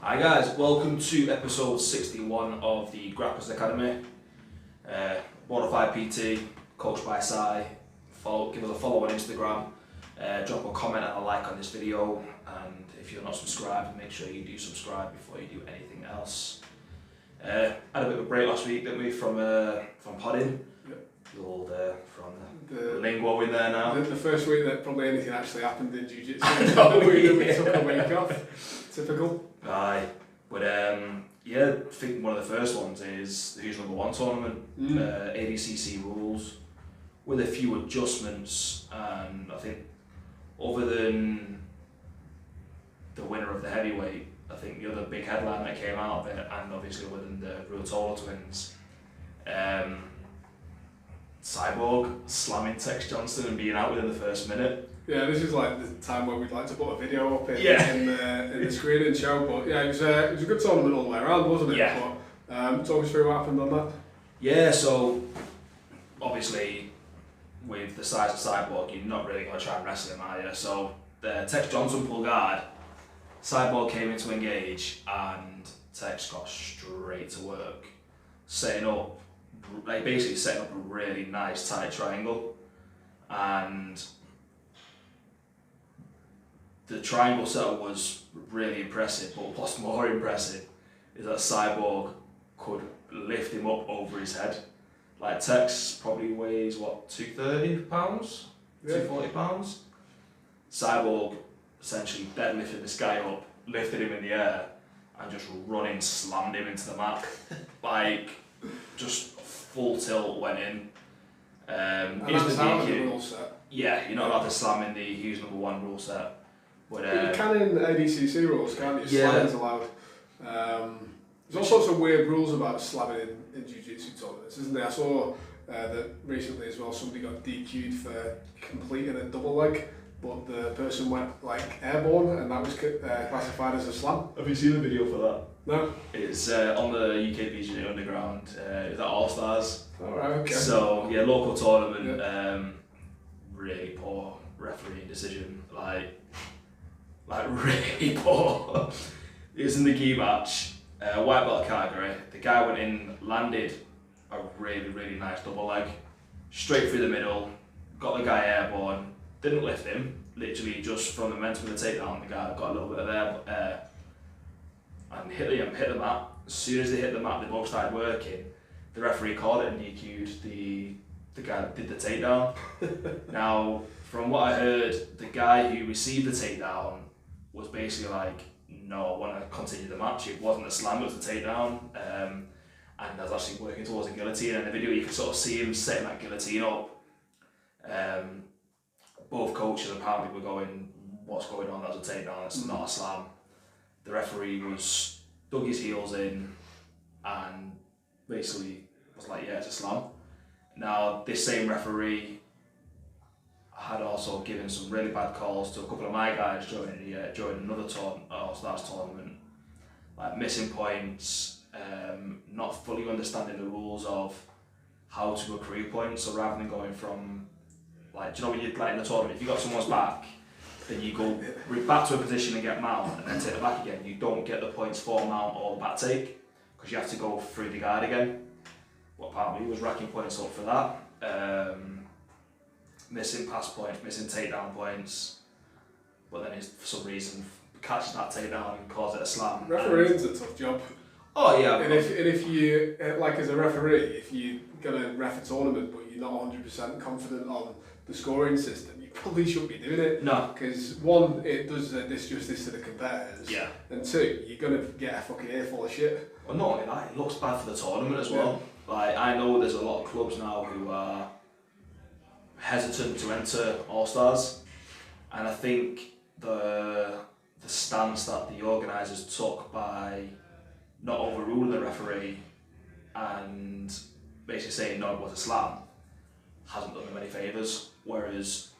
Hi guys, welcome to episode 61 of the Grapplers Academy. Modified PT, coached by Cy. Give us a follow on Instagram, drop a comment and a like on this video, and if you're not subscribed, make sure you do subscribe before you do anything else. Had a bit of a break last week, didn't we, from podding? Yep. The old from the lingo in there now. The first week that probably anything actually happened in jiu-jitsu. We took a week off. Typical. Aye, but I think one of the first ones is the Who's Number One tournament, ADCC rules, with a few adjustments, and I think other than the winner of the heavyweight, I think the other big headline that came out of it, and obviously within the Rules twins, Cyborg slamming Tex Johnson and being out within the first minute. Yeah, this is like the time where we'd like to put a video up in the screening show, but yeah, it was a good tournament all the way around, wasn't it? Yeah. But talk us through what happened on that. Yeah, so obviously with the size of Cyborg, you're not really going to try and wrestle him, are you? So the Tex Johnson pulled guard, Cyborg came in to engage, and Tex got straight to work, basically setting up a really nice tight triangle, and the triangle setup was really impressive, but what's more impressive is that Cyborg could lift him up over his head. Like Tex probably weighs, what, 230 pounds? Yeah. 240 pounds? Cyborg essentially deadlifted this guy up, lifted him in the air, and just running slammed him into the mat. Like, just full tilt went in. And that's how the rule set. Yeah, you're not allowed to slam in the Who's Number One rule set. But you can in ADCC rules, can't you? Yeah. Slamming's allowed. There's all sorts of weird rules about slamming in jiu-jitsu tournaments, isn't there? I saw that recently as well, somebody got DQ'd for completing a double leg, but the person went like airborne, and that was classified as a slam. Have you seen the video for that? No? It's on the UK PGA Underground, it's at All Stars. Alright, okay. So, yeah, local tournament, really poor refereeing decision, like really poor. It was in the gi match, white belt category. The guy went in, landed a really, really nice double leg, straight through the middle, got the guy airborne, didn't lift him, literally just from the momentum of the takedown, the guy got a little bit of air, and hit the mat. As soon as they hit the mat, they both started working. The referee called it and DQ'd the guy that did the takedown. Now, from what I heard, the guy who received the takedown was basically like, no, I want to continue the match. It wasn't a slam, it was a takedown. And I was actually working towards a guillotine. And in the video, you can sort of see him setting that guillotine up. Both coaches apparently were going, what's going on? That was a takedown, it's not a slam. The referee dug his heels in and basically was like, yeah, it's a slam. Now, this same referee had also given some really bad calls to a couple of my guys during another All-Stars tournament, like missing points, not fully understanding the rules of how to accrue points. So rather than going from, like, do you know when you're like in the tournament, if you got someone's back, then you go back to a position and get mount, and then take the back again, you don't get the points for mount or the back take, because you have to go through the guard again. Well, apparently he was racking points up for that. Missing pass points, missing takedown points, but then for some reason catches that takedown and calls it a slam. Refereeing's a tough job. Oh yeah. And if you, like as a referee, if you're going to ref a tournament but you're not 100% confident on the scoring system, you probably shouldn't be doing it. No. Because one, it does disjustice to the competitors. Yeah. And two, you're going to get a fucking earful of shit. Well, not only that, it looks bad for the tournament as well. Yeah. Like, I know there's a lot of clubs now who are hesitant to enter All-Stars, and I think the stance that the organisers took by not overruling the referee and basically saying no, it was a slam hasn't done them any favours. Whereas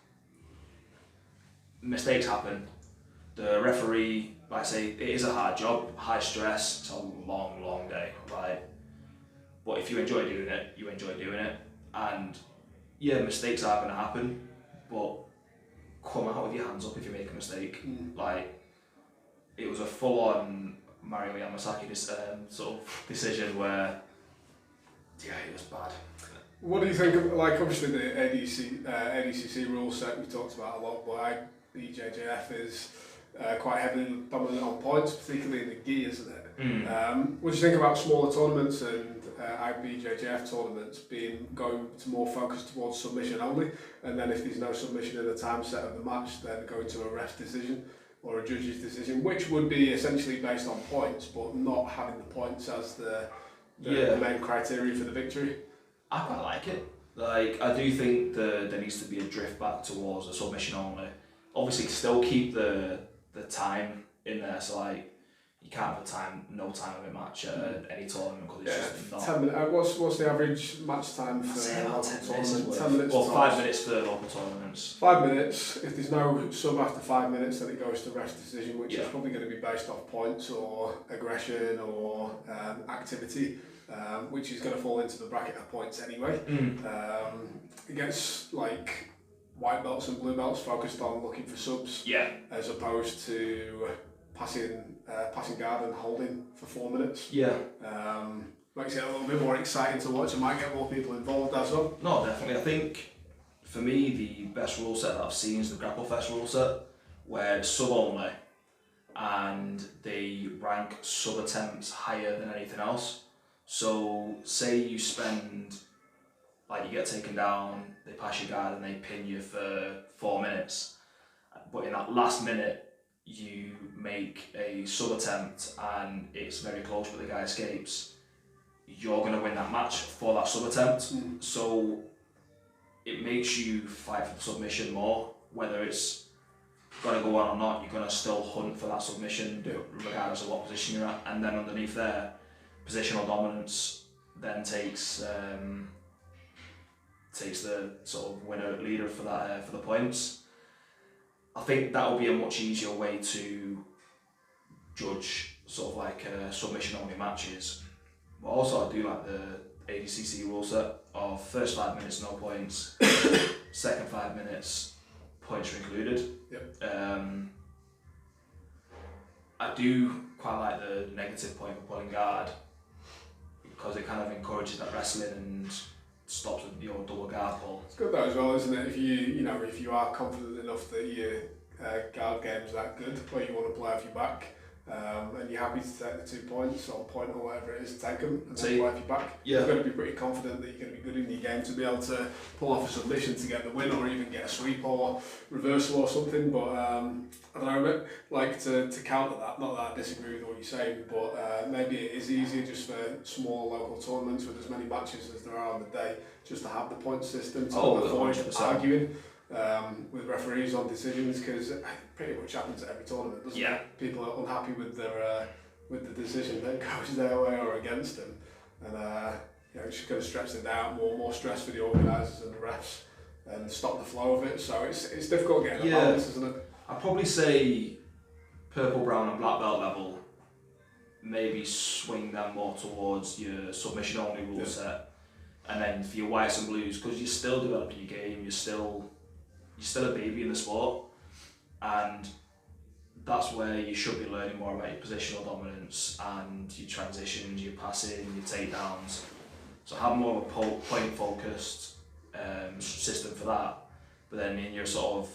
mistakes happen. The referee, like I say, it is a hard job, high stress, it's a long, long day, right? But if you enjoy doing it, you enjoy doing it. And yeah, mistakes are going to happen, but come out with your hands up if you make a mistake. Like, it was a full-on Mario Yamasaki sort of decision where, yeah, it was bad. What do you think of, like, obviously the ADCC rule set we talked about a lot, but IBJJF is quite heavily dominant on points, particularly in the gi, isn't it? What do you think about smaller tournaments and IBJJF tournaments going to more focused towards submission only, and then if there's no submission in the time set of the match, then going to a ref's decision or a judge's decision, which would be essentially based on points, but not having the points as the main criteria for the victory? I quite like it. Like, I do think there needs to be a drift back towards a submission only. Obviously, still keep the time in there, so like, you can't have no time limit match at any tournament because it's just not. 10 minutes. What's the average match time for a local tournament? 10 minutes. Or 5 minutes for local tournaments. 5 minutes. If there's no sub after 5 minutes, then it goes to ref's decision, which is probably going to be based off points or aggression or activity, which is going to fall into the bracket of points anyway. It gets like white belts and blue belts focused on looking for subs, as opposed to passing guard and holding for 4 minutes. Makes it a little bit more exciting to watch and might get more people involved as well. No, definitely. I think for me the best rule set that I've seen is the Grapplefest rule set, where it's sub only and they rank sub attempts higher than anything else. So say you spend, like, you get taken down, they pass your guard and they pin you for 4 minutes, but in that last minute you make a sub attempt and it's very close but the guy escapes, you're going to win that match for that sub attempt. So it makes you fight for the submission more, whether it's going to go on or not, you're going to still hunt for that submission regardless of what position you're at. And then underneath there, positional dominance then takes the sort of winner leader for that for the points. I think that will be a much easier way to judge sort of like submission only matches. But also I do like the ADCC rule set of first 5 minutes no points, second 5 minutes points are included. I do quite like the negative point for pulling guard because it kind of encourages that wrestling and stops your double guard pull. It's good though as well, isn't it? If you are confident enough that your guard game's that good, or you want to play off your back, and you're happy to take the 2 points or point or whatever it is, take them and then play off your back. You've got to be pretty confident that you're going to be good in your game to be able to pull off a submission to get the win, or even get a sweep or reversal or something. But I don't know, like to counter that, not that I disagree with what you're saying, but maybe it is easier just for small local tournaments with as many matches as there are on the day, just to have the point system to avoid 100%. Arguing with referees on decisions, because it pretty much happens at every tournament, doesn't it? People are unhappy with the decision that goes their way or against them, and it's just going to stretch it out, more stress for the organisers and the refs, and stop the flow of it. So it's difficult getting a balance, isn't it? I'd probably say purple, brown and black belt level, maybe swing them more towards your submission only rule set, and then for your whites and blues, because you're still developing your game, you're still a baby in the sport, and that's where you should be learning more about your positional dominance and your transitions, your passing, your takedowns. So have more of a point focused system for that, but then in your sort of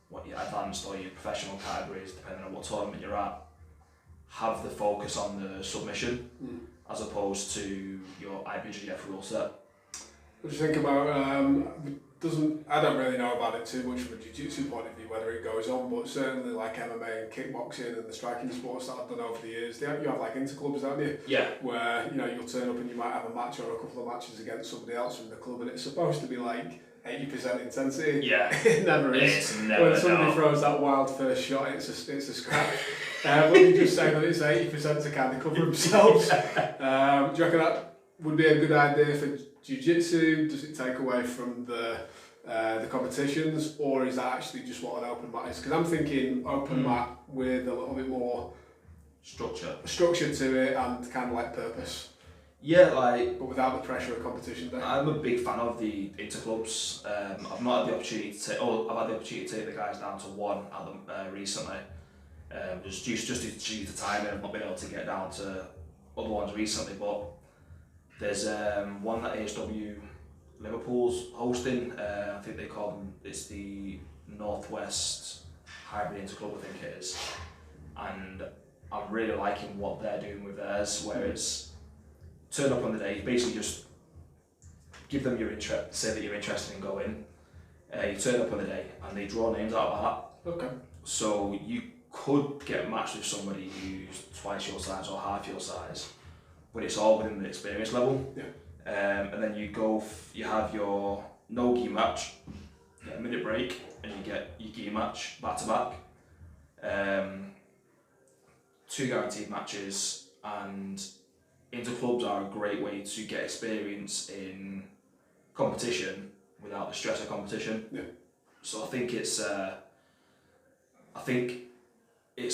what your advanced or your professional categories, depending on what tournament you're at, have the focus on the submission as opposed to your IBJJF rule set. What do you think about, I don't really know about it too much from a jiu-jitsu point of view, whether it goes on, but certainly like MMA and kickboxing and the striking sports that I've done over the years, you have like interclubs, don't you? Where, you'll turn up and you might have a match or a couple of matches against somebody else from the club, and it's supposed to be like 80% intensity. It never is. It's never. When somebody throws that wild first shot, it's a scrap. When you just say that it's 80% to kind of cover themselves. Do you reckon that would be a good idea for jiu-jitsu? Does it take away from the competitions, or is that actually just what an open mat is? Because I'm thinking open mat with a little bit more structure to it and kind of like purpose. But without the pressure of competition day. I'm a big fan of the interclubs. I've not had the opportunity to I've had the opportunity to take the guys down to one at them recently. just due to timing, I've not been able to get down to other ones recently, but there's one that ASW Liverpool's hosting. I think they call them, it's the Northwest Hybrid Interclub, I think it is, and I'm really liking what they're doing with theirs, where it's turn up on the day, basically just give them your interest, say that you're interested in going, you turn up on the day and they draw names out of a hat. Okay. So you could get matched with somebody who's twice your size or half your size, but it's all within the experience level. Yeah. And then you go, you have your no-gi match, get a minute break, and you get your gi match back to back. 2 guaranteed matches, and interclubs are a great way to get experience in competition without the stress of competition. Yeah. So I think it's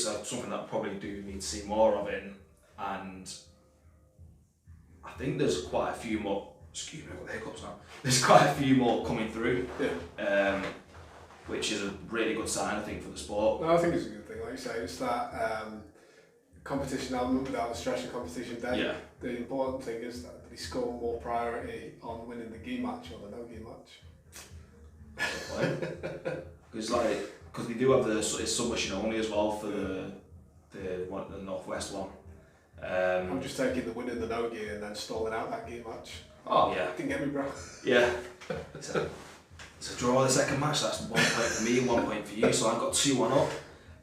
something that I probably do need to see more of in, and I think there's quite a few more. Excuse me, I've got the hiccups now. There's quite a few more coming through. Yeah. Which is a really good sign, I think, for the sport. No, I think it's a good thing. Like you say, it's that competition element without the stress of competition. Then Yeah. the important thing is that they score more priority on winning the gi match or the no gi match. Because they do have it's submission only as well for the Northwest one. I'm just taking the win in the no gi and then stalling out that gi match. Oh yeah. Didn't get me, bro. Yeah. It's a draw the second match. That's 1 point for me, 1 point for you. So I've got 2-1 up.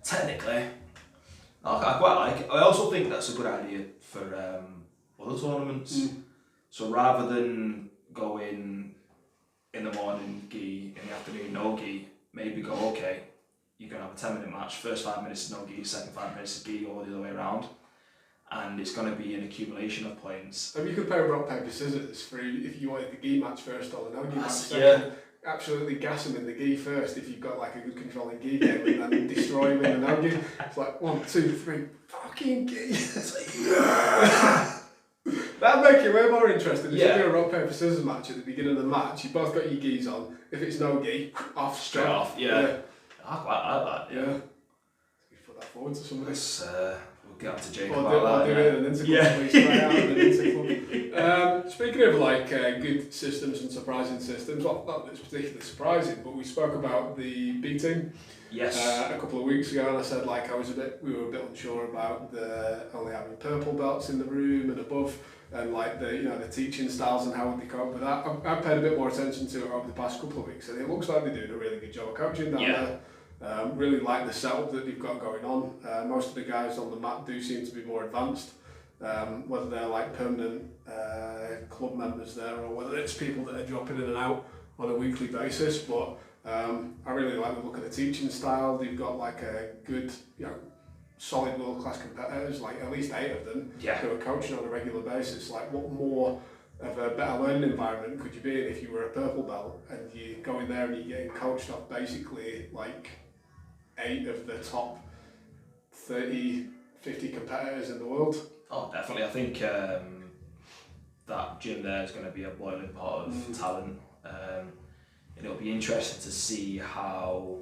Technically, I quite like it. I also think that's a good idea for other tournaments. So rather than going in the morning gi, in the afternoon no gi, maybe go, okay, you're going to have a 10-minute match, first 5 minutes is no gi, second 5 minutes is gi, or the other way around. And it's going to be an accumulation of points. Maybe you could play rock, paper, scissors for if you wanted the gi match first or the no gi match second. Yeah. Absolutely gas him in the gi first if you've got like a good controlling gi game, and then destroy him in the no gi. It's like 1, 2, 3, fucking gi. It's like, yeah. That'd make it way more interesting. If you do a rock, paper, scissors match at the beginning of the match, you both got your gis on. If it's no gi, off straight off. Yeah. I quite like that. Yeah. You put that forward to somebody. We'll get up to Jake I'll about do that. it in an interclub, please. Right out in an interclub. Speaking of like good systems and surprising systems, not that it's particularly surprising, but we spoke about the B team. Yes. A couple of weeks ago, and I said like we were a bit unsure about only having purple belts in the room and above, and like the teaching styles and how would they cope with that. I've paid a bit more attention to it over the past couple of weeks, and it looks like they're doing a really good job of coaching down there. Really like the setup that they've got going on. Most of the guys on the mat do seem to be more advanced, whether they're like permanent club members there or whether it's people that are dropping in and out on a weekly basis. But I really like the look of the teaching style. They've got like a good, solid world-class competitors, like at least 8 of them, who are coaching on a regular basis. Like, what more of a better learning environment could you be in if you were a purple belt and you go in there and you're getting coached off basically like 8 of the top 30, 50 competitors in the world? Oh, definitely. I think that gym there is going to be a boiling pot of talent. And it'll be interesting to see how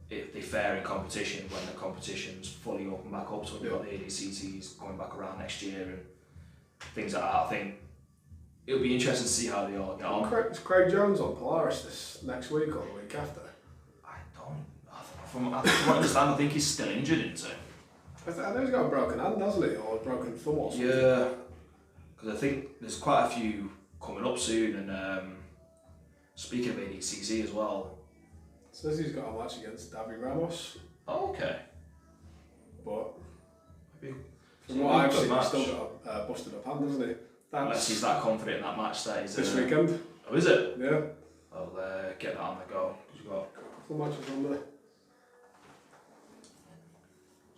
if they fare in competition when the competition's fully open back up. So we've got the ADCCs going back around next year and things like that. I think it'll be interesting to see how they all get on. Is Craig Jones on Polaris this next week or the week after? From what I understand, I think he's still injured, isn't he? I know he's got a broken hand, hasn't he? Or a broken thumb or something. Yeah, because I think there's quite a few coming up soon. And speaking of ADCC as well, says he's got a match against Davi Ramos. Oh, okay. But maybe from what I've seen, he's still got a busted up hand, hasn't he? Unless he's that confident in that match that he's... This weekend. Oh, is it? Yeah. I'll get that on the go. He's got a couple of matches on there.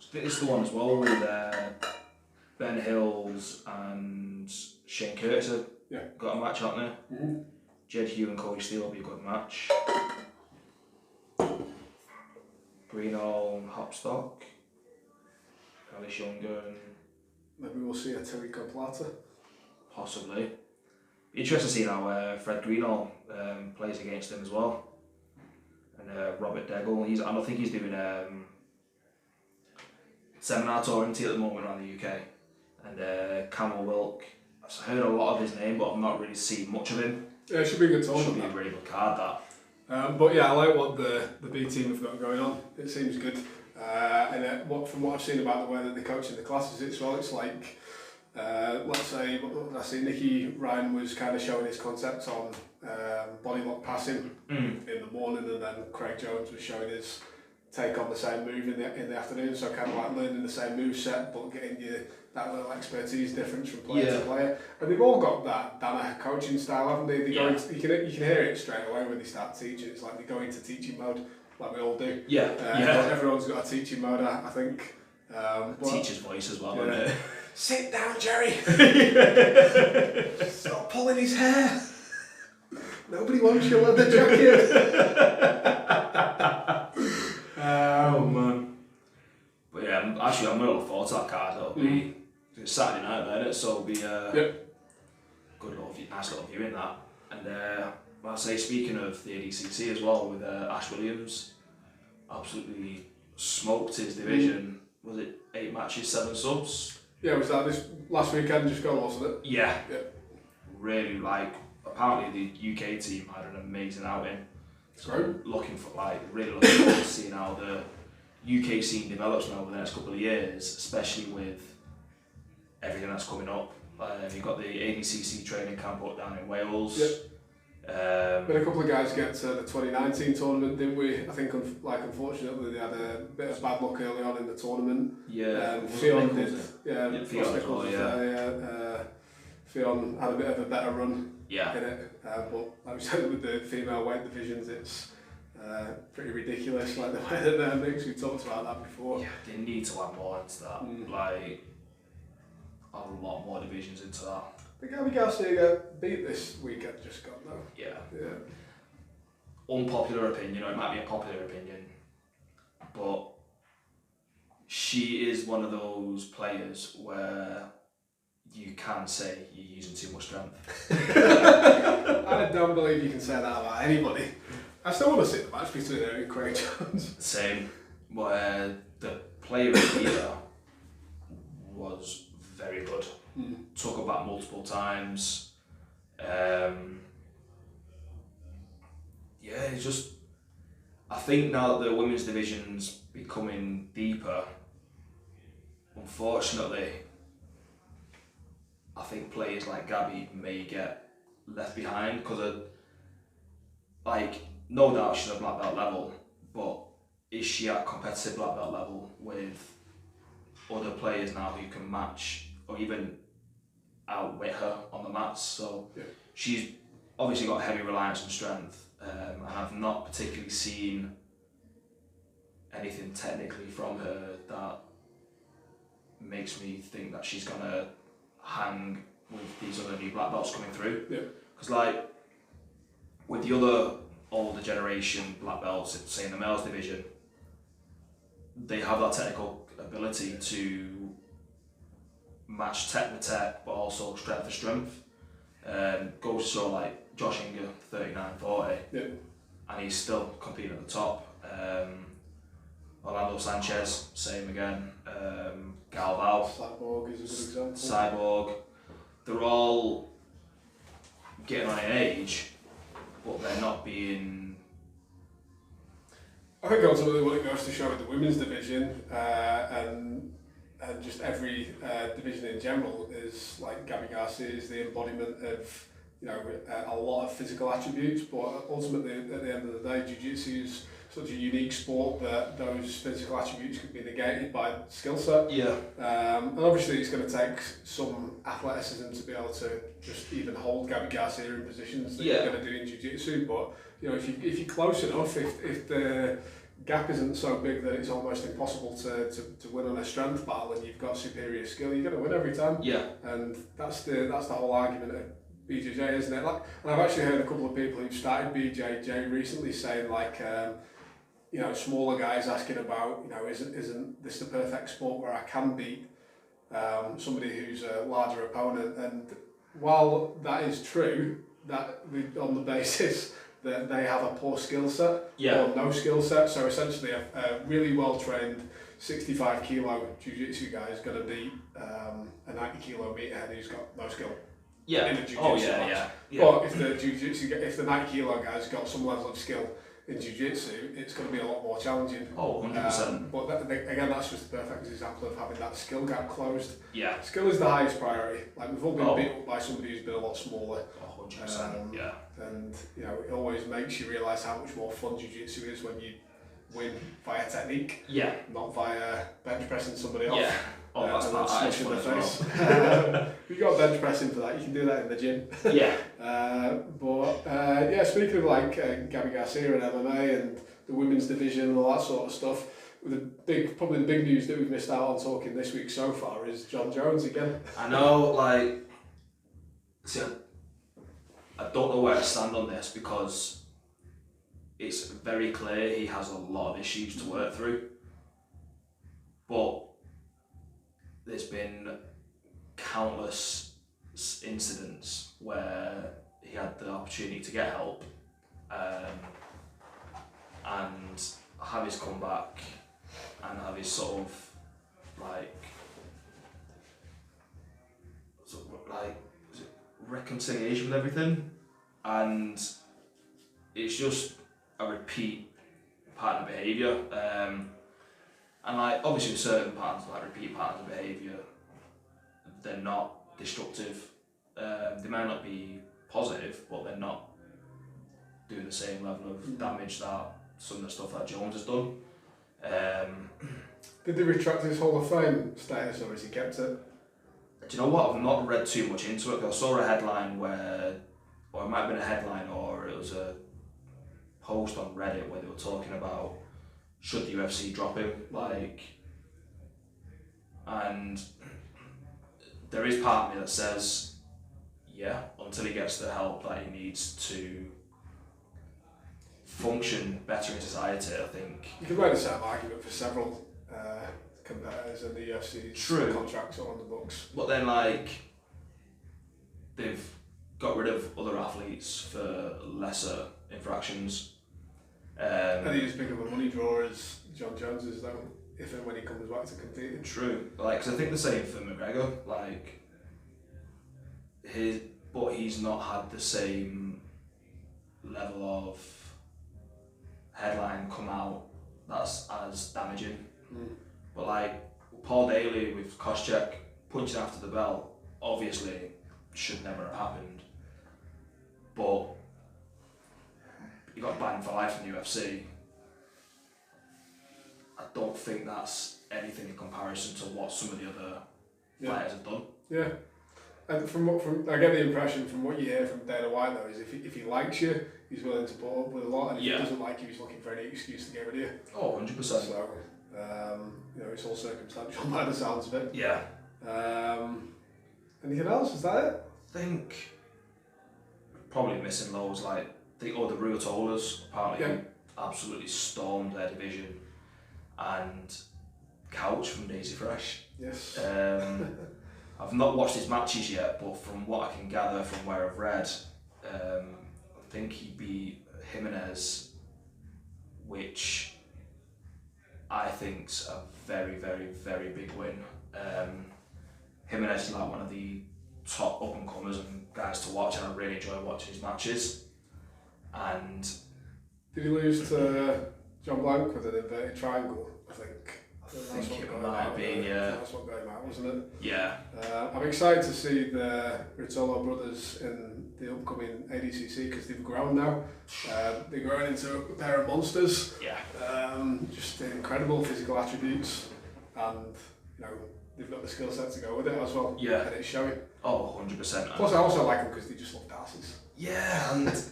I think this is the one as well with Ben Hills and Shane Curtis have got a match, haven't they? Jed Hugh and Cody Steele will be a good match. Greeno and Hopstock. Alice Younger and... Maybe we'll see a Terrico Plata. Possibly. Be interesting to see how Fred Greeno plays against him as well. And Robert Deggle. I don't think he's doing seminar touring team at the moment around the UK, and Camel Wilk. I've heard a lot of his name, but I've not really seen much of him. Yeah, it should be a good tournament. Should be a really good card, that. But yeah, I like what the B team have got going on. It seems good. From what I've seen about the way that they coach in the classes, it's like, let's say, what did I see? Nicky Ryan was kind of showing his concepts on body lock passing in the morning, and then Craig Jones was showing his take on the same move in the afternoon. So kind of like learning the same move set, but getting that little expertise difference from player to player. And they've all got that Dana coaching style, haven't they? They go into, you can hear it straight away when they start teaching. It's like they go into teaching mode, like we all do. Everyone's got a teaching mode, I think. Teacher's voice as well, isn't it? Sit down, Jerry. Stop pulling his hair. Nobody wants your leather jacket. Oh man. But yeah, I'm really looking forward to that card. It'll be it's Saturday night, isn't it? So it'll be good little nice little viewing that. And I'll say, speaking of the ADCC as well, with Ash Williams, absolutely smoked his division. Was it 8 matches, 7 subs? Yeah, was that this last weekend just gone, wasn't it? Yeah. Really, apparently the UK team had an amazing outing. So really looking forward to seeing how the UK scene develops now over the next couple of years, especially with everything that's coming up. You've got the ADCC training camp up down in Wales. Yep. We had a couple of guys get to the 2019 tournament, didn't we? I think, unfortunately, they had a bit of bad luck early on in the tournament. Yeah. Fionn did. Fionn had a bit of a better run in it. But like we said, with the female weight divisions, it's pretty ridiculous, like the way that they're mixed. We talked about that before. Yeah, they need to add more into that. Add a lot more divisions into that. The Gabby Garcia beat this weekend just gone though. Yeah. Unpopular opinion, or it might be a popular opinion, but she is one of those players where you can say you're using too much strength. I don't believe you can say that about anybody. I still want to see the match between her and Craig Jones. Same, where the player of the year was very good. Took her back multiple times. It's just, I think now that the women's division's becoming deeper, unfortunately, I think players like Gabby may get left behind because no doubt she's at black belt level, but is she at competitive black belt level with other players now who can match or even outwit her on the mats? So she's obviously got a heavy reliance on strength, and I've not particularly seen anything technically from her that makes me think that she's going to hang with these other new black belts coming through. Because with the other older generation black belts, say in the males division, they have that technical ability to match tech with tech, but also strength for strength. Goes to show like Josh Inger, 39-40, and he's still competing at the top. Orlando Sanchez, same again. Galvao, Cyborg is a good example. Cyborg, they're all getting on in age, but they're not being. I think ultimately what it goes to show with the women's division and just every division in general is like Gabby Garcia is the embodiment of a lot of physical attributes, but ultimately at the end of the day, jiu-jitsu is such a unique sport that those physical attributes can be negated by skill set. And obviously it's going to take some athleticism to be able to just even hold Gabby Garcia in positions that you're going to do in jiu-jitsu, but if you're close enough, if the gap isn't so big that it's almost impossible to win on a strength battle and you've got superior skill, you're going to win every time. And that's the whole argument of BJJ, isn't it? And I've actually heard a couple of people who've started BJJ recently saying smaller guys asking about, isn't this the perfect sport where I can beat somebody who's a larger opponent? And while that is true, that on the basis that they have a poor skill set or no skill set, so essentially a really well trained 65 kilo jiu-jitsu guy is going to beat a 90 kilo meathead who's got no skill. Yeah. In a jiu-jitsu Oh match. yeah. But if the 90 kilo guy's got some level of skill in jiu-jitsu, it's going to be a lot more challenging. Oh, 100%. But again, that's just the perfect example of having that skill gap closed. Yeah. Skill is the highest priority. Like, we've all been beat up by somebody who's been a lot smaller. Oh, 100%. Yeah. And you know, it always makes you realise how much more fun jiu-jitsu is when you win via technique. Yeah. Not via bench pressing somebody off. Yeah. Oh, that's and not then smushing the face. Well. If you've got bench pressing for that, you can do that in the gym. Yeah. Yeah, speaking of like Gabby Garcia and MMA and the women's division and all that sort of stuff, probably the big news that we've missed out on talking this week so far is Jon Jones again. I know, like, see, I don't know where to stand on this because it's very clear he has a lot of issues to work through, but there's been countless incidents where he had the opportunity to get help and have his comeback and have his sort of reconciliation with everything, and it's just a repeat pattern of behaviour. And like obviously certain patterns, like repeat patterns of behaviour, they're not destructive. They might not be positive, but they're not doing the same level of damage that some of the stuff that Jones has done. Did they retract his Hall of Fame status, or has he kept it? Do you know what? I've not read too much into it. I saw a headline where, or it might have been a headline, or it was a post on Reddit where they were talking about should the UFC drop him, and there is part of me that says, yeah, until he gets the help that he needs to function better in society, I think. You can make the same argument for several competitors in the UFC's contracts are on the books. But then, they've got rid of other athletes for lesser infractions. I think he's as big of a money draw as Jon Jones is, though, if and when he comes back to competing. True. Because I think the same for McGregor. But he's not had the same level of headline come out that's as damaging. But Paul Daly with Koscheck punching after the bell obviously should never have happened, but he got banned for life from the UFC. I don't think that's anything in comparison to what some of the other fighters have done. Yeah. And I get the impression from what you hear from Dana White though is if he likes you, he's willing to put up with a lot, and if he doesn't like you, he's looking for any excuse to get rid of you. Oh, 100%. So, it's all circumstantial by the sounds of it. Yeah. Anything else? Is that it? I think probably missing loads the Ruotolas apparently absolutely stormed their division, and Couch from Daisy Fresh. Yes. I've not watched his matches yet, but from what I can gather from where I've read, I think he beat Jimenez, which I think's a very, very, very big win. Jimenez is one of the top up and comers and guys to watch, and I really enjoy watching his matches. And did he lose to John Blank with an inverted triangle? I think it might have been, yeah. That's what got him out, wasn't it? Yeah. I'm excited to see the Ruotolo brothers in the upcoming ADCC because they've grown now. They're growing into a pair of monsters. Yeah. Just incredible physical attributes, and they've got the skill set to go with it as well. Yeah. And it's showing. Oh, 100%. Plus, I also like them because they just look dasses. Yeah, and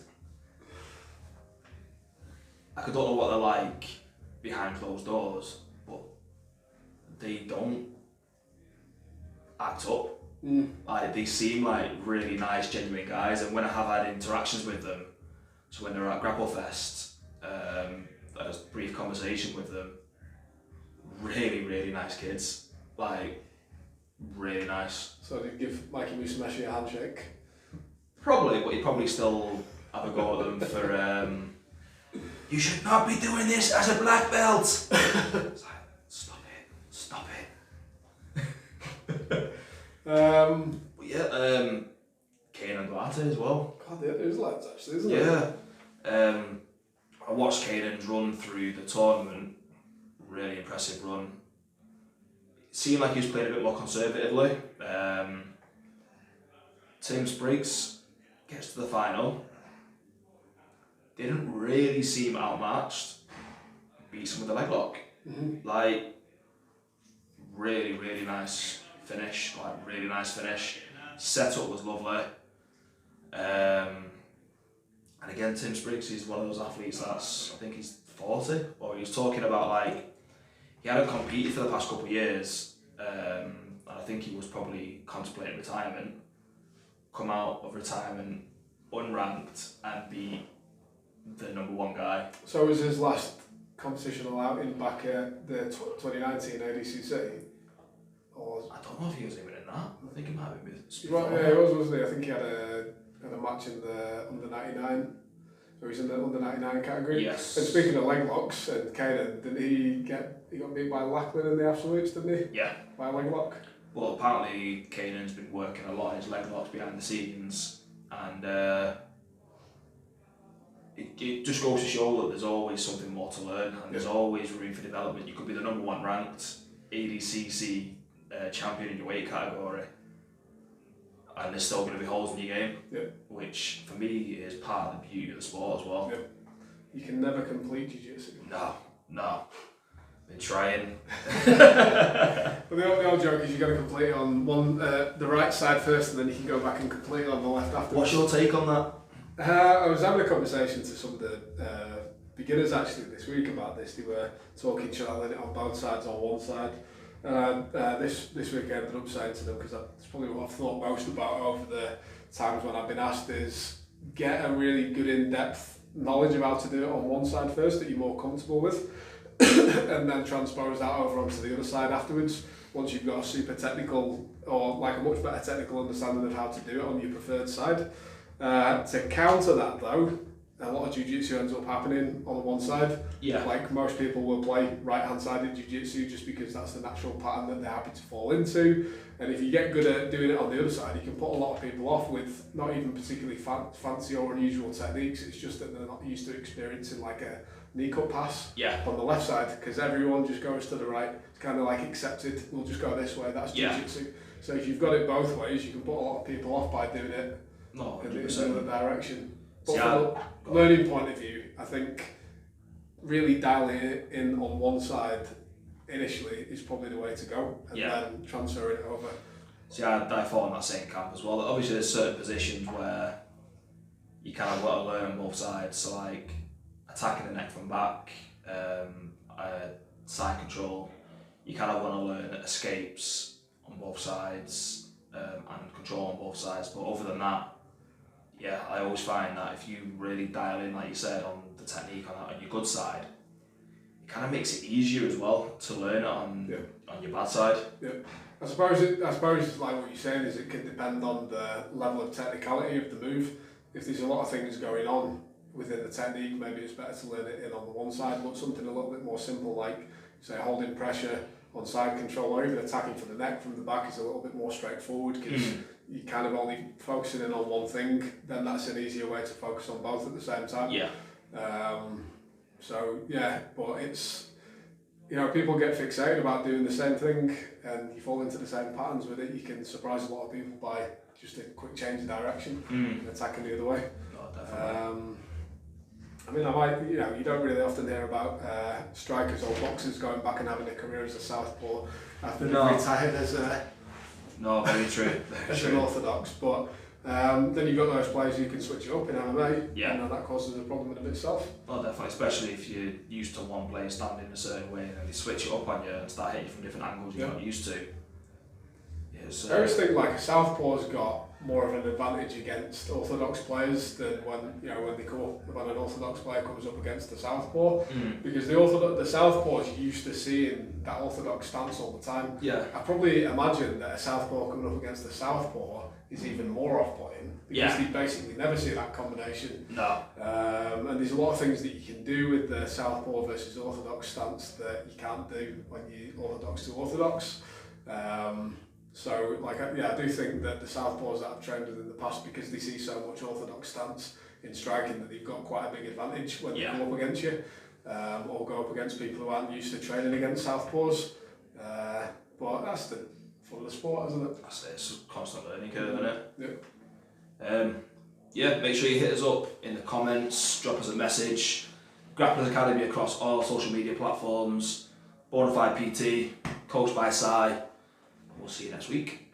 I don't know what they're like behind closed doors, but they don't act up. They seem like really nice, genuine guys, and when I have had interactions with them, so when they're at Grapple Fest, I had a brief conversation with them. Really, really nice kids. Really nice. So did you give Mikey Musumeci a handshake? Probably, but he'd probably still have a go at them for you should not be doing this as a black belt. It's stop it. But yeah, Kane and Duarte as well. God, there's lads actually, isn't there? Yeah. I watched Kanan's run through the tournament. Really impressive run. It seemed like he was playing a bit more conservatively. Tim Spriggs gets to the final. Didn't really seem outmatched. Beats him with a leg lock. Mm-hmm. Like, really nice finish. Setup was lovely. And again, Tim Spriggs is one of those athletes that's, I think he's 40, or he was talking about like, he hadn't competed for the past couple of years, and I think he was probably contemplating retirement, come out of retirement unranked and be the #1 guy. So was his last competitional outing back at the 2019 ADCC? Or I don't know if he was even in that. I think he might have been with right, yeah, he was, wasn't he? I think he had a match in the under 99. So he's in the under 99 category. Yes. And speaking of leg locks and Kanan, didn't he got beat by Lackland in the absolutes, didn't he? Yeah. By a leg lock. Well, apparently Kanan's been working a lot of his leg locks behind the scenes, and it just goes to show that there's always something more to learn, and there's always room for development. You could be the #1 ranked ADCC champion in your weight category, and there's still going to be holes in your game, which for me is part of the beauty of the sport as well. Yeah. You can never complete jiu-jitsu. No. Been trying. But the old joke is you've got to complete it on the right side first, and then you can go back and complete it on the left afterwards. What's your take on that? I was having a conversation to some of the beginners actually this week about this. They were talking channeling it on both sides on one side. This week I ended up saying to them, because that's probably what I've thought most about over the times when I've been asked, is get a really good in-depth knowledge of how to do it on one side first that you're more comfortable with, and then transpose that over onto the other side afterwards once you've got a super technical or like a much better technical understanding of how to do it on your preferred side. To counter that though, a lot of jiu-jitsu ends up happening on the one side. Yeah. Like most people will play right-hand sided jiu-jitsu just because that's the natural pattern that they're happy to fall into. And if you get good at doing it on the other side, you can put a lot of people off with not even particularly fancy or unusual techniques. It's just that they're not used to experiencing like a knee cut pass on the left side, because everyone just goes to the right. It's kind of like accepted. We'll just go this way. That's jiu-jitsu. So if you've got it both ways, you can put a lot of people off by doing it in the other direction. But from a learning point of view, I think really dialing it in on one side initially is probably the way to go, and then transferring it over. See, I fall in that same camp as well. Obviously, there's certain positions where you kind of want to learn on both sides. So, like attacking the neck from back, side control. You kind of want to learn escapes on both sides and control on both sides. But other than that, I always find that if you really dial in, like you said, on the technique on your good side, it kind of makes it easier as well to learn it on your bad side. Yeah, I suppose like what you're saying is it can depend on the level of technicality of the move. If there's a lot of things going on within the technique, maybe it's better to learn it in on the one side, but something a little bit more simple like, say, holding pressure on side control or even attacking from the neck from the back is a little bit more straightforward because you're kind of only focusing in on one thing. Then that's an easier way to focus on both at the same time. But it's, people get fixated about doing the same thing and you fall into the same patterns with it. You can surprise a lot of people by just a quick change of direction and attacking the other way. You don't really often hear about strikers or boxers going back and having a career as a southpaw after they've retired as very true. as an orthodox. But then you've got those players who can switch it up in MMA, and that causes a problem in of itself. Well, definitely, especially if you're used to one player standing a certain way and then they switch it up on you and start hitting you from different angles you're not used to. I always think like a southpaw's got more of an advantage against orthodox players than when they come up, when an orthodox player comes up against the southpaw, because the southpaw's used to seeing that orthodox stance all the time. I probably imagine that a southpaw coming up against the southpaw is even more off-putting because they basically never see that combination. And there's a lot of things that you can do with the southpaw versus orthodox stance that you can't do when you're orthodox to orthodox. So, like, yeah, I do think that the southpaws that have trained in the past, because they see so much orthodox stance in striking, that they've got quite a big advantage when they go up against you, or go up against people who aren't used to training against southpaws. But that's the fun of the sport, isn't it? That's it. It's a constant learning curve, isn't it? Yeah. Yeah, make sure you hit us up in the comments, drop us a message. Grapplers Academy across all social media platforms. Bonafide PT, coached by Cy. We'll see you next week.